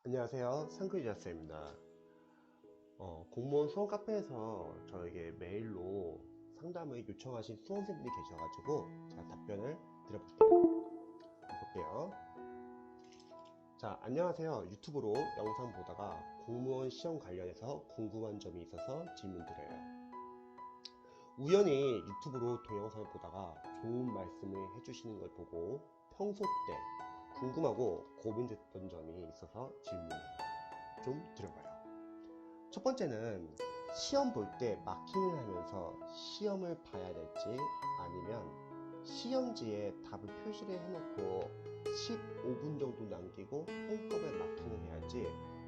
안녕하세요. 상크리자스입니다. 공무원 수험 카페에서 저에게 메일로 상담을 요청하신 수험생분이 계셔가지고 제가 답변을 드려볼게요. 자, 안녕하세요. 유튜브로 영상 보다가 공무원 시험 관련해서 궁금한 점이 있어서 질문드려요. 우연히 유튜브로 동영상을 보다가 좋은 말씀을 해주시는 걸 보고 평소 때 궁금하고 고민됐던 점이 있어서 질문 좀 드려봐요. 첫 번째는 시험 볼 때 마킹을 하면서 시험을 봐야 될지 아니면 시험지에 답을 표시를 해놓고 15분 정도 남기고 한꺼번에 마킹을 해야 할지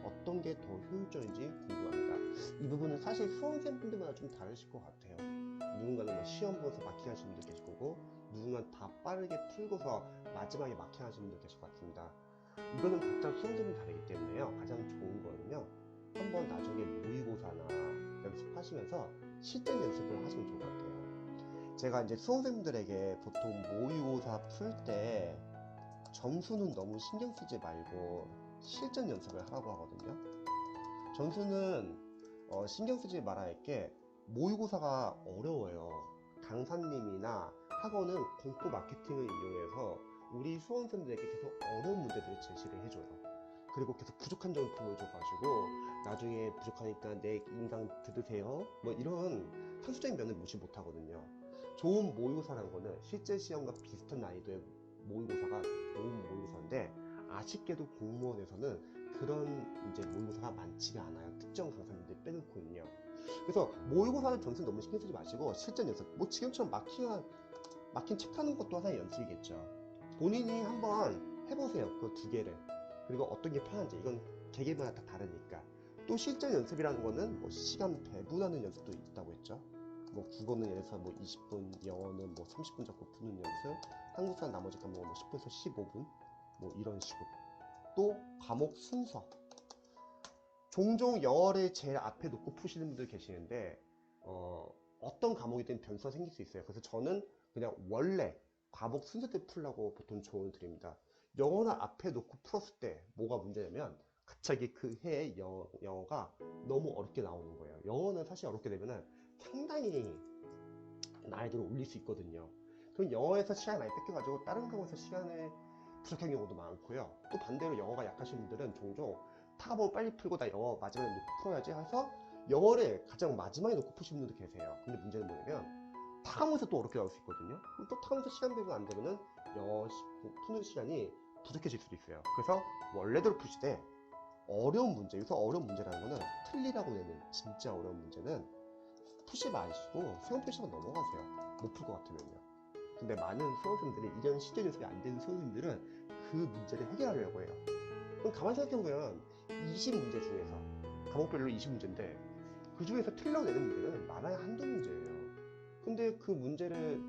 어떤 게 더 효율적인지 궁금합니다. 이 부분은 사실 수험생분들마다 좀 다르실 것 같아요. 누군가는 뭐 시험 보면서 마킹하시는 분도 계실 거고 누군가는 다 빠르게 풀고서 마지막에 마킹하시는 분도 계실 것 같습니다. 이거는 각자 수험생이 다르기 때문에요. 가장 좋은 거는요, 한번 나중에 모의고사나 연습하시면서 실전 연습을 하시면 좋을 것 같아요. 제가 이제 수험생들에게 보통 모의고사 풀 때 점수는 너무 신경 쓰지 말고 실전 연습을 하라고 하거든요. 점수는 신경 쓰지 말아야 할 게 모의고사가 어려워요. 강사님이나 학원은 공포 마케팅을 이용해서 우리 수험생들에게 계속 어려운 문제들을 제시를 해줘요. 그리고 계속 부족한 점을 보여줘가지고 나중에 부족하니까 내 인강 들으세요 뭐 이런 상수적인 면을 무시 못하거든요. 좋은 모의고사라는 거는 실제 시험과 비슷한 난이도의 모의고사가 좋은 모의고사인데, 아쉽게도 공무원에서는 그런 이제 모의고사가 많지가 않아요. 특정 강사님들 빼놓고는요. 그래서 모의고사는 점수 너무 신경 쓰지 마시고 실전 연습, 뭐 지금처럼 마킹 체크하는 것도 하나의 연습이겠죠. 본인이 한번 해보세요. 그 두 개를. 그리고 어떤 게 편한지, 이건 개개마다 다 다르니까. 또 실전 연습이라는 거는 뭐 시간 배분하는 연습도 있다고 했죠. 뭐 국어는 예를 들어서 뭐 20분, 영어는 뭐 30분 잡고 푸는 연습, 한국사 나머지 과목은 뭐 10분에서 15분 뭐 이런 식으로. 또 과목 순서, 종종 영어를 제일 앞에 놓고 푸시는 분들 계시는데 어떤 과목이든 변수가 생길 수 있어요. 그래서 저는 그냥 원래 과목 순서대로 풀라고 보통 조언을 드립니다. 영어를 앞에 놓고 풀었을 때 뭐가 문제냐면 갑자기 그 해의 영어가 너무 어렵게 나오는 거예요. 영어는 사실 어렵게 되면은 상당히 난이도를 올릴 수 있거든요. 그럼 영어에서 시간을 많이 뺏겨가지고 다른 과목에서 시간을 부족한 경우도 많고요. 또 반대로 영어가 약하신 분들은 종종 타가보면 빨리 풀고 나 영어 마지막에 놓고 풀어야지 해서 영어를 가장 마지막에 놓고 푸시는 분도 계세요. 근데 문제는 뭐냐면 타가면서 또 어렵게 나올 수 있거든요. 그럼 또 타가면서 시간 배분 안 되면은 영어 푸는 시간이 부족해질 수도 있어요. 그래서 원래대로 푸시되 어려운 문제, 여기서 어려운 문제라는 거는 틀리라고 내는 진짜 어려운 문제는 푸시 마시고 시험 표시만 넘어가세요. 못 풀 것 같으면요. 근데 많은 수험생들이 이런 실전 연습이 안 되는 수험생들은 그 문제를 해결하려고 해요. 그럼 가만히 생각해보면 20문제 중에서 과목별로 20문제인데 그 중에서 틀려고 내는 문제는 많아야 한두 문제예요. 근데 그 문제를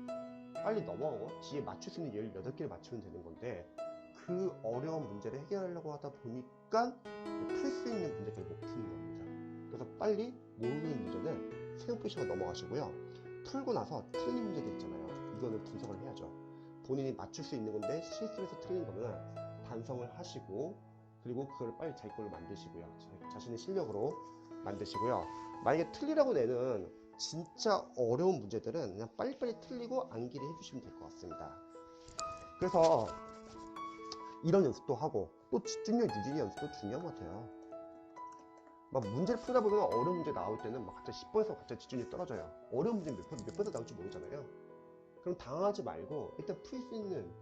빨리 넘어가고 뒤에 맞출 수 있는 18개를 맞추면 되는 건데 그 어려운 문제를 해결하려고 하다 보니까 풀 수 있는 문제들을 못 푸는 겁니다. 그래서 빨리 모르는 문제는 세용표시가 넘어가시고요. 풀고 나서 틀린 문제들 있잖아요. 이거는 분석을 해야죠. 본인이 맞출 수 있는 건데 실수해서 틀린 거면 반성을 하시고, 그리고 그걸 빨리 자기 걸로 만드시고요. 자신의 실력으로 만드시고요. 만약에 틀리라고 내는 진짜 어려운 문제들은 그냥 빨리빨리 틀리고 암기를 해주시면 될 것 같습니다. 그래서 이런 연습도 하고 또 집중력 유지 연습도 중요한 것 같아요. 막 문제를 풀다 보면 어려운 문제 나올 때는 막 갑자기 10번에서 갑자기 집중력이 떨어져요. 어려운 문제 몇 번에 나올지 모르잖아요. 그럼 당황하지 말고 일단 풀 수 있는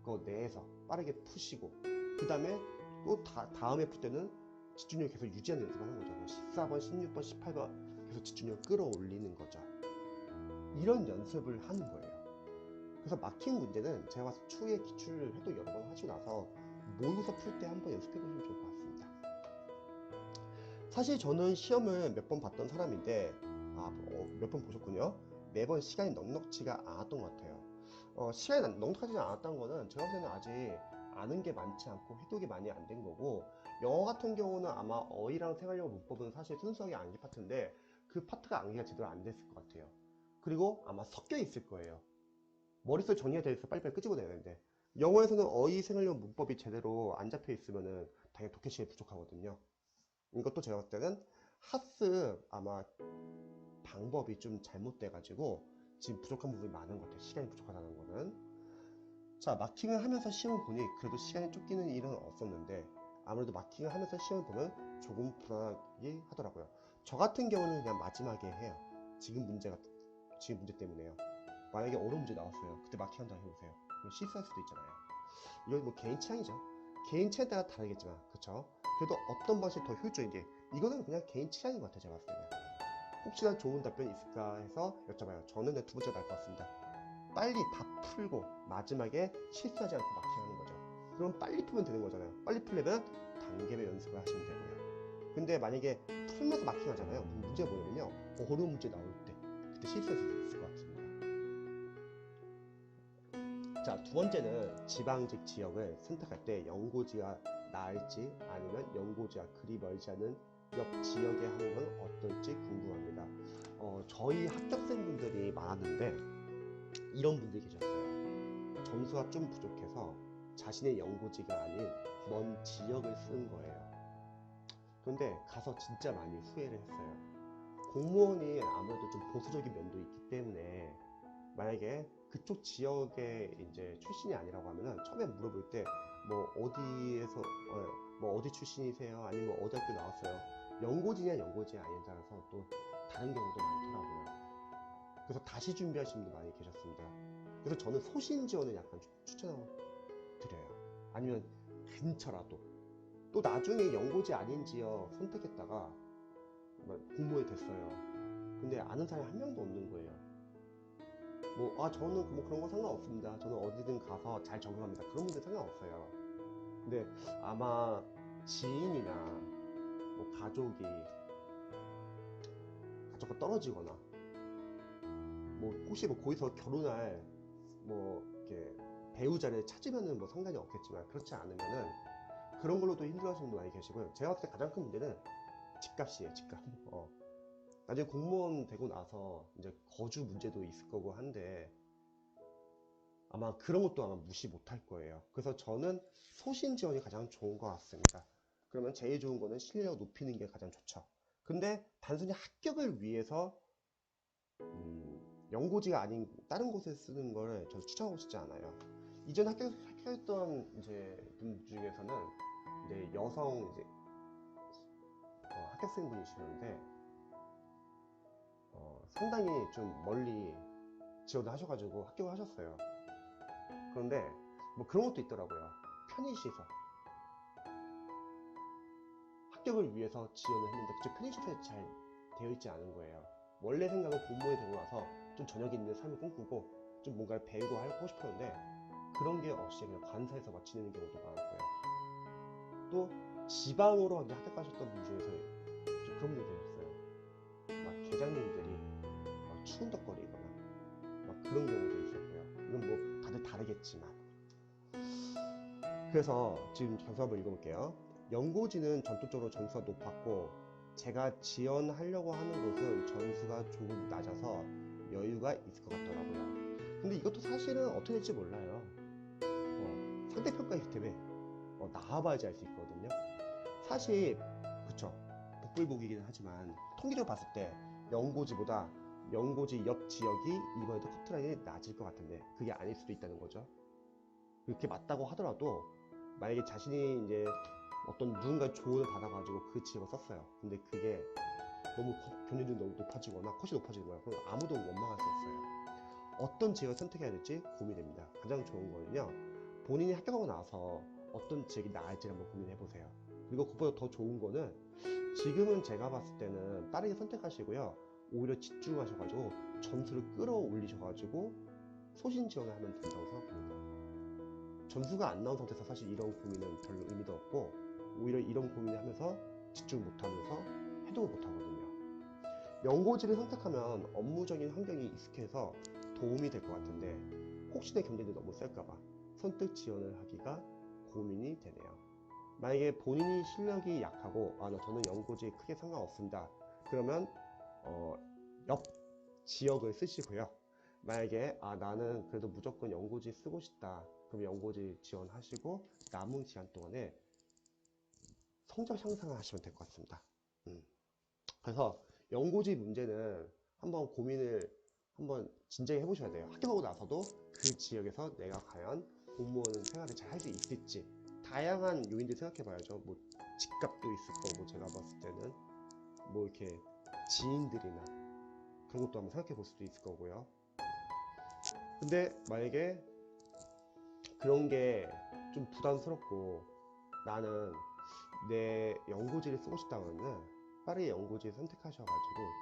거 내에서 빠르게 푸시고, 그 다음에 또 다음에 풀 때는 집중력 계속 유지하는 연습을 하는 거죠. 14번, 16번, 18번 계속 집중력 끌어올리는 거죠. 이런 연습을 하는 거예요. 그래서 막힌 문제는 제가 봤을 때 추후에 기출을 해도 여러 번 하시고 나서 모의고사 풀 때 한번 연습해 보시면 좋을 것 같습니다. 사실 저는 시험을 몇 번 봤던 사람인데 몇 번 보셨군요. 매번 시간이 넉넉치가 않았던 것 같아요. 시간이 넉넉하지 않았다는 거는 제가 볼 때는 아직 아는 게 많지 않고 해독이 많이 안 된 거고, 영어 같은 경우는 아마 어휘랑 생활영어 문법은 사실 순수하게 암기 파트인데 그 파트가 암기가 제대로 안 됐을 것 같아요. 그리고 아마 섞여 있을 거예요. 머릿속에 정리가 돼 있어 빨리빨리 끄집어내야 되는데 영어에서는 어휘 생활용 문법이 제대로 안 잡혀 있으면은 당연히 독해 시간이 부족하거든요. 이것도 제가 봤을 때는 하스 아마 방법이 좀 잘못돼가지고 지금 부족한 부분이 많은 것 같아요. 시간이 부족하다는 거는. 자, 마킹을 하면서 시험을 보니 그래도 시간이 쫓기는 일은 없었는데 아무래도 마킹을 하면서 시험을 보면 조금 불안하게 하더라고요. 저 같은 경우는 그냥 마지막에 해요. 지금 문제 때문에요. 만약에 어려운 문제 나왔어요. 그때 마킹 한다 해보세요. 그럼 실수할 수도 있잖아요. 이건 뭐 개인 취향이죠. 개인 취향에 따라 다르겠지만, 그쵸? 그래도 어떤 방식이 더 효율적인지, 이거는 그냥 개인 취향인 것 같아요. 제가 봤을 때는. 혹시나 좋은 답변이 있을까 해서 여쭤봐요. 저는 두 번째가 나을 것 같습니다. 빨리 다 풀고 마지막에 실수하지 않고 마킹하는 거죠. 그럼 빨리 풀면 되는 거잖아요. 빨리 풀려면 단계별 연습을 하시면 되고요. 근데 만약에 풀면서 마킹하잖아요. 그럼 문제가 뭐냐면요. 어려운 문제 나올 때 그때 실수할 수 있을 것 같습니다. 자, 두 번째는 지방직 지역을 선택할 때 연고지가 나을지 아니면 연고지가 그리 멀지 않은 옆 지역에 하는 건 어떨지 궁금합니다. 저희 합격생분들이 많았는데 이런 분들이 계셨어요. 점수가 좀 부족해서 자신의 연고지가 아닌 먼 지역을 쓰는 거예요. 그런데 가서 진짜 많이 후회를 했어요. 공무원이 아무래도 좀 보수적인 면도 있기 때문에 만약에 그쪽 지역의 이제 출신이 아니라고 하면은 처음에 물어볼 때 뭐 어디에서 뭐 어디 출신이세요? 아니면 뭐 어디 학교 나왔어요? 연고지냐 연고지 아닌 따라서 또 다른 경우도 많더라고요. 그래서 다시 준비하시는 분도 많이 계셨습니다. 그래서 저는 소신 지원을 약간 추천드려요. 아니면 근처라도 또 나중에 연고지 아닌 지역 선택했다가 공무원이 됐어요. 근데 아는 사람이 한 명도 없는 거예요. 저는 뭐 그런 거 상관없습니다. 저는 어디든 가서 잘 적응합니다. 그런 분들 상관없어요. 근데 아마 지인이나 뭐 가족과 떨어지거나 뭐 혹시 뭐 거기서 결혼할 뭐 이렇게 배우자를 찾으면은 뭐 상관이 없겠지만 그렇지 않으면은 그런 걸로도 힘들어하시는 분도 많이 계시고요. 제가 봤을 때 가장 큰 문제는 집값이에요, 집값. 나중에 공무원 되고 나서 이제 거주 문제도 있을 거고 한데 아마 그런 것도 아마 무시 못할 거예요. 그래서 저는 소신 지원이 가장 좋은 것 같습니다. 그러면 제일 좋은 거는 실력 높이는 게 가장 좋죠. 근데 단순히 합격을 위해서 연고지가 아닌 다른 곳에 쓰는 걸 저는 추천하고 싶지 않아요. 이전 합격했던 이제 분 중에서는 이제 여성 이제 합격생 분이시는데 상당히 좀 멀리 지원을 하셔가지고 합격을 하셨어요. 그런데 뭐 그런 것도 있더라고요. 편의시설 합격을 위해서 지원을 했는데 그쪽 편의시설이 잘 되어 있지 않은 거예요. 원래 생각은 공무원이 되고 나서 좀 저녁에 있는 삶을 꿈꾸고 좀 뭔가를 배우고 하고 싶었는데 그런 게 없이 그냥 관사에서 마치는 경우도 많았고요. 또 지방으로 합격하셨던 분 중에서 좀 그런 분이 계셨어요. 막 계장님들이 추운덕거리거나 막 그런 경우도 있었고요. 이건 뭐 다들 다르겠지만 그래서 지금 점수 한번 읽어볼게요. 연고지는 전통적으로 점수가 높았고 제가 지원하려고 하는 곳은 점수가 조금 낮아서 여유가 있을 것 같더라고요. 근데 이것도 사실은 어떻게 될지 몰라요. 상대평가 시스템에 나와봐야지 알 수 있거든요. 사실 그쵸, 복불복이긴 하지만 통계적으로 봤을 때 연고지보다 연고지 옆 지역이 이번에도 커트라인이 낮을 것 같은데 그게 아닐 수도 있다는 거죠. 그렇게 맞다고 하더라도 만약에 자신이 이제 어떤 누군가 조언을 받아가지고 그 지역을 썼어요. 근데 그게 너무 경쟁률이 너무 높아지거나 컷이 높아지는 거예요. 그럼 아무도 원망할 수 없어요. 어떤 지역을 선택해야 될지 고민됩니다. 가장 좋은 거는요, 본인이 합격하고 나서 어떤 지역이 나을지 한번 고민해 보세요. 그리고 그보다 더 좋은 거는 지금은 제가 봤을 때는 빠르게 선택하시고요, 오히려 집중하셔가지고 점수를 끌어올리셔가지고 소신 지원을 하면 된다고 생각합니다. 점수가 안 나온 상태에서 사실 이런 고민은 별로 의미도 없고 오히려 이런 고민을 하면서 집중 못하면서 해독을 못하거든요. 연고지를 선택하면 업무적인 환경이 익숙해서 도움이 될 것 같은데 혹시 내 경쟁이 너무 셀까봐 선택 지원을 하기가 고민이 되네요. 만약에 본인이 실력이 약하고 저는 연고지에 크게 상관없습니다. 그러면 어, 옆 지역을 쓰시고요. 만약에 나는 그래도 무조건 연고지 쓰고 싶다. 그럼 연고지 지원하시고 남은 기간 동안에 성적 향상을 하시면 될 것 같습니다. 그래서 연고지 문제는 한번 고민을 한번 진지하게 해보셔야 돼요. 학교 가고 나서도 그 지역에서 내가 과연 공무원 생활을 잘 할 수 있을지 다양한 요인들 생각해 봐야죠. 뭐 집값도 있을 거고, 제가 봤을 때는 뭐 이렇게 지인들이나 그런 것도 한번 생각해 볼 수도 있을 거고요. 근데 만약에 그런 게 좀 부담스럽고 나는 내 연고지를 쓰고 싶다면 빠르게 연고지를 선택하셔가지고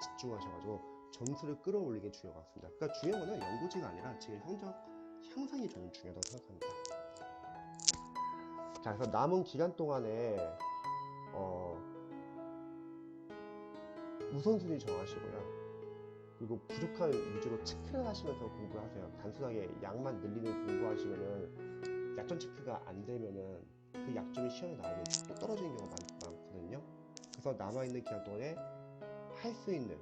집중하셔가지고 점수를 끌어올리는 게 중요한 것 같습니다. 그러니까 중요한 거는 연고지가 아니라 지금 성적 향상이 저는 중요하다고 생각합니다. 자, 그래서 남은 기간 동안에 우선순위 정하시고요. 그리고 부족한 위주로 체크를 하시면서 공부를 하세요. 단순하게 약만 늘리는 공부하시면은 약점 체크가 안 되면은 그 약점이 시험에 나오면 또 떨어지는 경우가 많거든요. 그래서 남아있는 기간 동안에 할 수 있는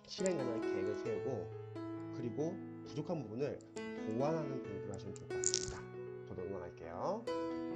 실행 가능한 계획을 세우고, 그리고 부족한 부분을 보완하는 공부를 하시면 좋을 것 같습니다. 저도 응원할게요.